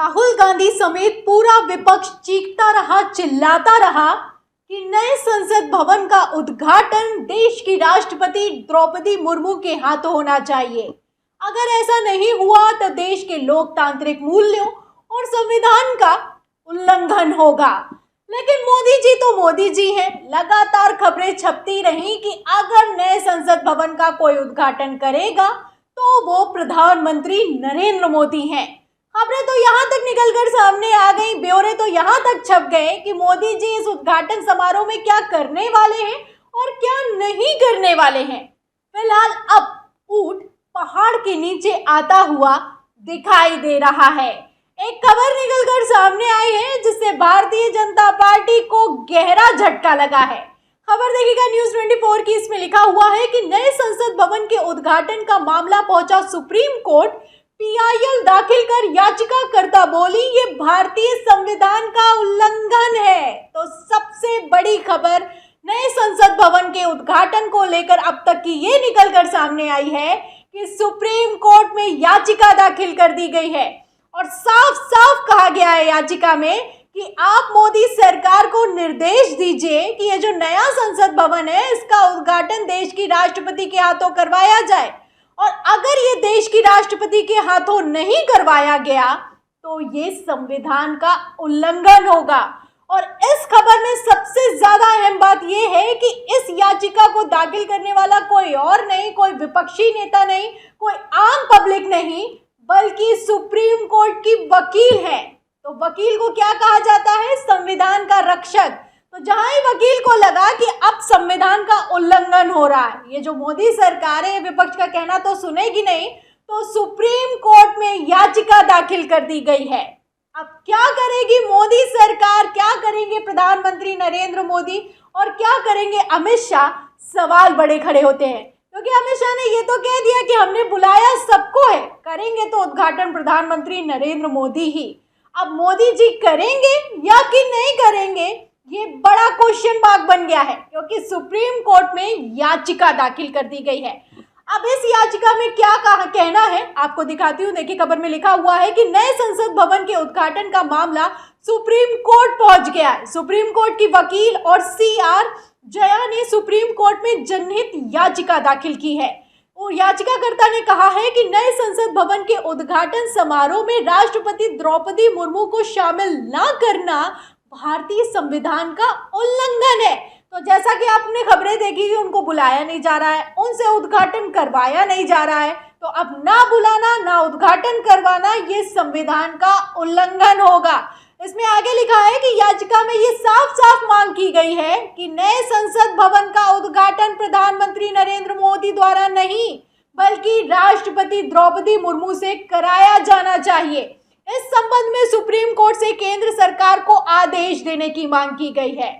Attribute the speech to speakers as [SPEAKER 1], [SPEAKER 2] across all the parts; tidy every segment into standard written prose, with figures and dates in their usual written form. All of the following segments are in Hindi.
[SPEAKER 1] राहुल गांधी समेत पूरा विपक्ष चीखता रहा, चिल्लाता रहा कि नए संसद भवन का उद्घाटन देश की राष्ट्रपति द्रौपदी मुर्मू के हाथों होना चाहिए। अगर ऐसा नहीं हुआ तो देश के लोकतांत्रिक मूल्यों और संविधान का उल्लंघन होगा। लेकिन मोदी जी तो मोदी जी हैं। लगातार खबरें छपती रहीं कि अगर नए संसद भवन का कोई उद्घाटन करेगा तो वो प्रधानमंत्री नरेंद्र मोदी हैं। खबरें तो यहाँ तक निकलकर सामने आ गई, ब्यौरे तो यहाँ तक छप गए कि मोदी जी इस उद्घाटन समारोह में क्या करने वाले हैं और क्या नहीं करने वाले हैं। फिलहाल अब ऊंट पहाड़ के नीचे आता हुआ दिखाई दे रहा है। एक खबर निकलकर सामने आई है जिससे भारतीय जनता पार्टी को गहरा झटका लगा है। खबर देखिएगा न्यूज़ 24 की। इसमें लिखा हुआ है कि नए संसद भवन के उद्घाटन का मामला पहुंचा सुप्रीम कोर्ट। पीआईएल दाखिल कर याचिकाकर्ता बोली ये भारतीय संविधान का उल्लंघन है। तो सबसे बड़ी खबर नए संसद भवन के उद्घाटन को लेकर अब तक की ये निकलकर सामने आई है कि सुप्रीम कोर्ट में याचिका दाखिल कर दी गई है और साफ साफ कहा गया है याचिका में कि आप मोदी सरकार को निर्देश दीजिए कि ये जो नया संसद भवन है इसका उद्घाटन देश की राष्ट्रपति के हाथों करवाया जाए, और अगर ये देश की राष्ट्रपति के हाथों नहीं करवाया गया तो ये संविधान का उल्लंघन होगा। और इस खबर में सबसे ज्यादा अहम बात यह है कि इस याचिका को दाखिल करने वाला कोई और नहीं, कोई विपक्षी नेता नहीं, कोई आम पब्लिक नहीं, बल्कि सुप्रीम कोर्ट की वकील है। तो वकील को क्या कहा जाता है? संविधान का रक्षक। तो जहां ही वकील को लगा कि अब संविधान का उल्लंघन हो रहा है, ये जो मोदी सरकार है विपक्ष का कहना तो सुनेगी नहीं, तो सुप्रीम कोर्ट में याचिका दाखिल कर दी गई है। अब क्या करेगी मोदी सरकार, क्या करेंगे प्रधानमंत्री नरेंद्र मोदी और क्या करेंगे अमित शाह? सवाल बड़े खड़े होते हैं, क्योंकि अमित शाह ने ये तो कह दिया कि हमने बुलाया सबको है, करेंगे तो उद्घाटन प्रधानमंत्री नरेंद्र मोदी ही। अब मोदी जी करेंगे या कि नहीं करेंगे, ये बड़ा क्वेश्चन मार्क बन गया है, क्योंकि सुप्रीम कोर्ट में याचिका दाखिल कर दी गई है। अब इस याचिका में क्या कहना है आपको दिखाती हूँ। देखिए खबर में लिखा हुआ है कि नए संसद भवन के उद्घाटन का मामला सुप्रीम कोर्ट पहुंच गया है। सुप्रीम कोर्ट की वकील और सीआर जया ने सुप्रीम कोर्ट में जनहित याचिका दाखिल की है। और याचिकाकर्ता ने कहा है कि नए संसद भवन के उद्घाटन समारोह में राष्ट्रपति द्रौपदी मुर्मू को शामिल न करना भारतीय संविधान का उल्लंघन है। तो जैसा कि आपने खबरें देखी कि उनको बुलाया नहीं जा रहा है, उनसे उद्घाटन करवाया नहीं जा रहा है, तो अब ना बुलाना ना उद्घाटन करवाना ये संविधान का उल्लंघन होगा। इसमें आगे लिखा है कि याचिका में ये साफ साफ मांग की गई है कि नए संसद भवन का उद्घाटन प्रधानमंत्री नरेंद्र मोदी द्वारा नहीं बल्कि राष्ट्रपति द्रौपदी मुर्मू से कराया जाना चाहिए। इस संबंध में सुप्रीम कोर्ट से केंद्र सरकार को आदेश देने की मांग की गई है।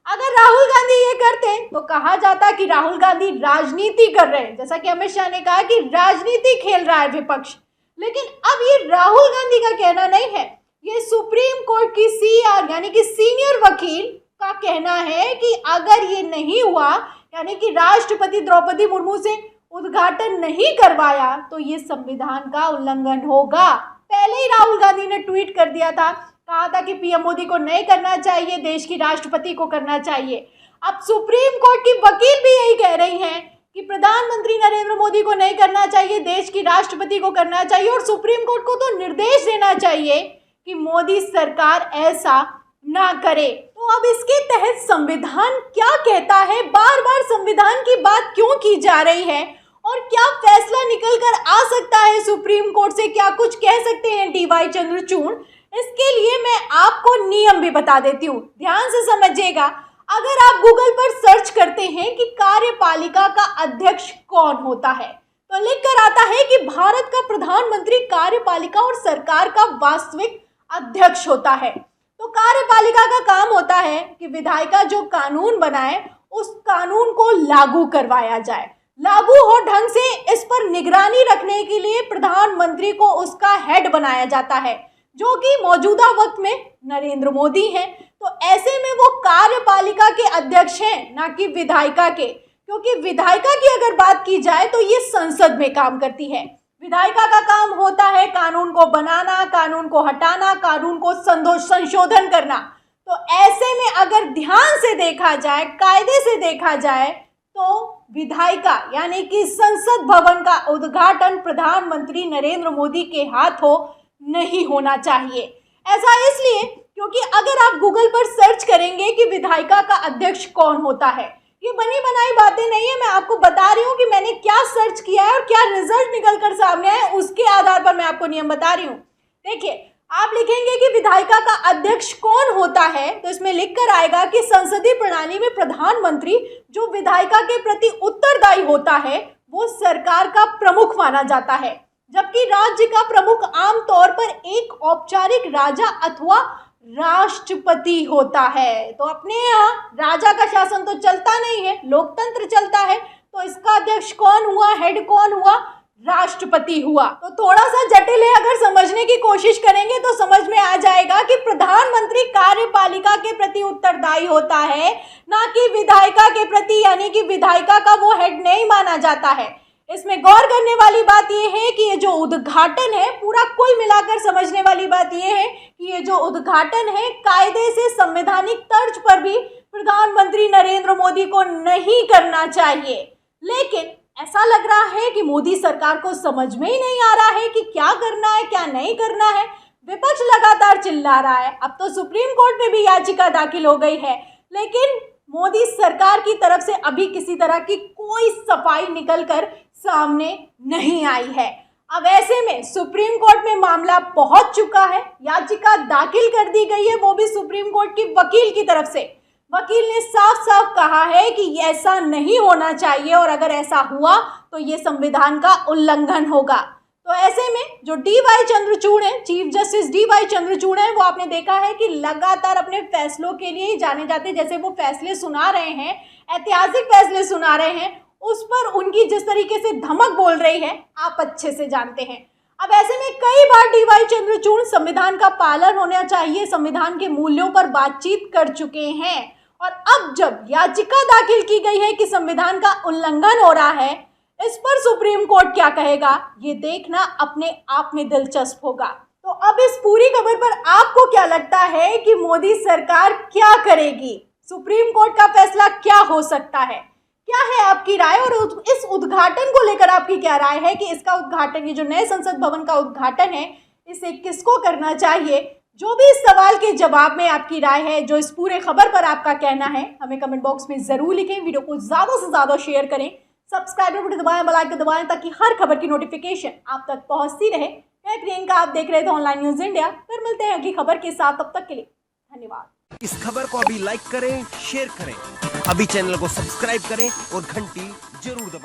[SPEAKER 1] अगर राहुल गांधी ये करते तो कहा जाता कि राहुल गांधी राजनीति कर रहे हैं, जैसा कि अमित शाह ने कहा कि राजनीति खेल रहा है विपक्ष। लेकिन अब ये राहुल गांधी का कहना नहीं है, ये सुप्रीम कोर्ट की सीआर यानी कि सीनियर वकील का कहना है कि अगर ये नहीं हुआ, यानी कि राष्ट्रपति द्रौपदी मुर्मू से उद्घाटन नहीं करवाया, तो ये संविधान का उल्लंघन होगा। पहले ही राहुल गांधी ने ट्वीट कर दिया था, कहा था कि पीएम मोदी को नहीं करना चाहिए, देश की राष्ट्रपति को करना चाहिए। अब सुप्रीम कोर्ट की वकील भी यही कह रही हैं कि प्रधानमंत्री नरेंद्र मोदी को नहीं करना चाहिए, देश की राष्ट्रपति को करना चाहिए, और सुप्रीम कोर्ट को तो निर्देश देना चाहिए कि मोदी सरकार ऐसा ना करे। तो अब इसके तहत संविधान क्या कहता है, बार बार संविधान की बात क्यों की जा रही है, और क्या फैसला निकल कर आ सकता है सुप्रीम कोर्ट से, क्या कुछ कह सकते हैं डीवाई चंद्रचूड़? इसके लिए मैं आपको नियम भी बता देती हूँ, ध्यान से समझिएगा। अगर आप गूगल पर सर्च करते हैं कि कार्यपालिका का अध्यक्ष कौन होता है, तो लिख कर आता है कि भारत का प्रधानमंत्री कार्यपालिका और सरकार का वास्तविक अध्यक्ष होता है। तो कार्यपालिका का काम होता है कि विधायिका जो कानून बनाए उस कानून को लागू करवाया जाए, लागू हो ढंग से। इस पर निगरानी रखने के लिए प्रधानमंत्री को उसका हेड बनाया जाता है, जो कि मौजूदा वक्त में नरेंद्र मोदी हैं। तो ऐसे में वो कार्यपालिका के अध्यक्ष हैं, ना कि विधायिका के, क्योंकि विधायिका की अगर बात की जाए तो ये संसद में काम करती है। विधायिका का काम होता है कानून को बनाना, कानून को हटाना, कानून को संशोधन करना। तो ऐसे में अगर ध्यान से देखा जाए, कायदे से देखा जाए, तो विधायिका यानी कि संसद भवन का उद्घाटन प्रधानमंत्री नरेंद्र मोदी के हाथों नहीं होना चाहिए। ऐसा इसलिए क्योंकि अगर आप गूगल पर सर्च करेंगे कि विधायिका का अध्यक्ष कौन होता है, ये बनी बनाई बातें नहीं है, मैं आपको बता रही हूँ कि मैंने क्या सर्च किया है और क्या रिजल्ट निकल कर सामने आए, उसके आधार पर मैं आपको नियम बता रही हूँ। देखिए, आप लिखेंगे कि विधायिका का अध्यक्ष कौन होता है, तो इसमें लिख कर आएगा कि संसदीय प्रणाली में प्रधानमंत्री जो विधायिका के प्रति उत्तरदायी होता है वो सरकार का प्रमुख माना जाता है, जबकि राज्य का प्रमुख आमतौर पर एक औपचारिक राजा अथवा राष्ट्रपति होता है। तो अपने यहाँ राजा का शासन तो चलता नहीं है, लोकतंत्र चलता है, तो इसका अध्यक्ष कौन हुआ, हेड कौन हुआ, राष्ट्रपति हुआ। तो थोड़ा सा जटिल है, अगर समझने की कोशिश करेंगे तो समझ में आ जाएगा कि प्रधानमंत्री कार्यपालिका के प्रति उत्तरदायी होता है, ना कि विधायिका के प्रति, यानी कि विधायिका का वो हेड नहीं माना जाता है। इसमें गौर करने वाली बात यह है कि ये जो उद्घाटन है, पूरा कुल मिलाकर समझने वाली बात यह है कि ये जो उद्घाटन है कायदे से, संवैधानिक तर्ज पर भी प्रधानमंत्री नरेंद्र मोदी को नहीं करना चाहिए। लेकिन ऐसा लग रहा है कि मोदी सरकार को समझ में ही नहीं आ रहा है कि क्या करना है, क्या नहीं करना है। विपक्ष लगातार चिल्ला रहा है, अब तो सुप्रीम कोर्ट में भी याचिका दाखिल हो गई है, लेकिन मोदी सरकार की तरफ से अभी किसी तरह की कोई सफाई निकलकर सामने नहीं आई है। अब ऐसे में सुप्रीम कोर्ट में मामला पहुंच चुका है, याचिका दाखिल कर दी गई है, वो भी सुप्रीम कोर्ट की वकील की तरफ से। वकील ने साफ साफ कहा है कि ऐसा नहीं होना चाहिए और अगर ऐसा हुआ तो ये संविधान का उल्लंघन होगा। तो ऐसे में जो डी.वाई. चंद्रचूड़ हैं, चीफ जस्टिस डी.वाई. चंद्रचूड़ हैं, वो आपने देखा है कि लगातार अपने फैसलों के लिए ही जाने जाते, जैसे वो फैसले सुना रहे हैं, ऐतिहासिक फैसले सुना रहे हैं, उस पर उनकी जिस तरीके से धमक बोल रही है आप अच्छे से जानते हैं। अब ऐसे में कई बार डी.वाई. चंद्रचूड़ संविधान का पालन होना चाहिए, संविधान के मूल्यों पर बातचीत कर चुके हैं, और अब जब याचिका दाखिल की गई है कि संविधान का उल्लंघन हो रहा है, इस पर सुप्रीम कोर्ट क्या कहेगा ये देखना अपने आप में दिलचस्प होगा। तो अब इस पूरी खबर पर आपको क्या लगता है कि मोदी सरकार क्या करेगी, सुप्रीम कोर्ट का फैसला क्या हो सकता है, क्या है आपकी राय, और इस उद्घाटन को लेकर आपकी क्या राय है कि इसका उद्घाटन, ये जो नए संसद भवन का उद्घाटन है, इसे किसको करना चाहिए? जो भी इस सवाल के जवाब में आपकी राय है, जो इस पूरे खबर पर आपका कहना है, हमें कमेंट बॉक्स में जरूर लिखें। वीडियो को ज्यादा से ज्यादा शेयर करें, सब्सक्राइब बटन दबाएं, बेल आइकन दबाएं, ताकि हर खबर की नोटिफिकेशन आप तक पहुंचती रहे। मैं प्रियंका, आप देख रहे थे ऑनलाइन न्यूज इंडिया। फिर मिलते हैं अगली खबर के साथ, तब तक के लिए धन्यवाद।
[SPEAKER 2] इस खबर को अभी लाइक करें, शेयर करें, अभी चैनल को सब्सक्राइब करें और घंटी जरूर दबाएं।